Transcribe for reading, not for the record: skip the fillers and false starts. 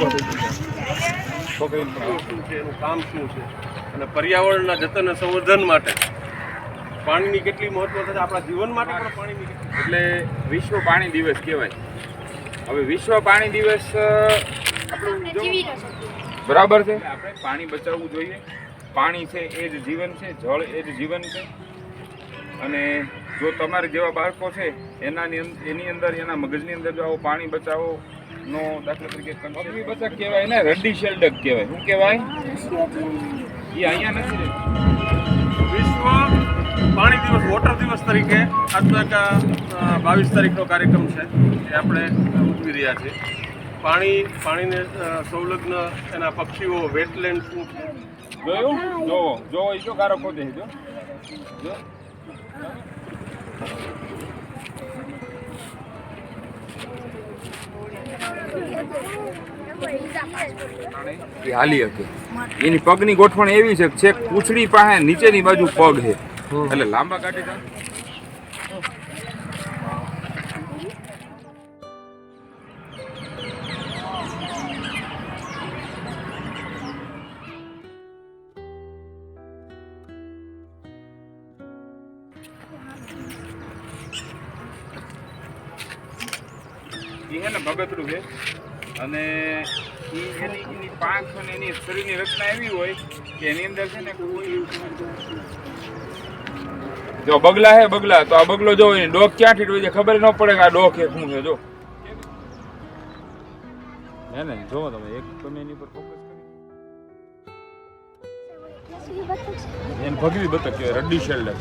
છોકરીનું શું છે, એનું કામ શું છે, અને પર્યાવરણના જતન અને સંવર્ધન માટે પાણીની કેટલી મહત્વ છે આપણા જીવન માટે પણ પાણીની એટલે વિશ્વ પાણી દિવસ કહેવાય. હવે વિશ્વ પાણી દિવસ આપણું બરાબર છે. આપણે પાણી બચાવવું જોઈએ. પાણી છે એ જ જીવન છે, જળ એ જ જીવન છે. અને જો તમારે જેવા બાળકો છે એની અંદર એના મગજની અંદર જો આવો પાણી બચાવો નો દાખલા તરીકે પગની બચત કહેવાય ને, રડી શેલ્ડક કહેવાય. શું કહેવાય? એ અહીંયા નથી વિશ્વ પાણી દિવસ, વોટર દિવસ તરીકે આજનો એક 22 તારીખનો કાર્યક્રમ છે એ આપણે ઉજવી રહ્યા છીએ. પાણીને સંલગ્ન એના પક્ષીઓ, વેટલેન્ડ શું છે જોયું? જો એ જો ગારો ખોદે જો હાલી શકે. એની પગની ગોઠવણ એવી છે છેક પૂંછડી પાસે નીચેની બાજુ પગ છે, એટલે લાંબા કાઢી દો. એ છે ને ભગતરું છે, અને એની પાંખ અને એની શરીરની રચના એવી હોય કે એની અંદર છે ને જો બગલા હે બગલા, તો આ બગલો જો ડોક ક્યાંથી હોય છે ખબર ન પડે કે આ ડોક છે શું છે. જો હે ને, જો તમે એક તમે એની પર ફોકસ કરી એને ભગવી બતક કહેવાય, રડી શેલ્ડર.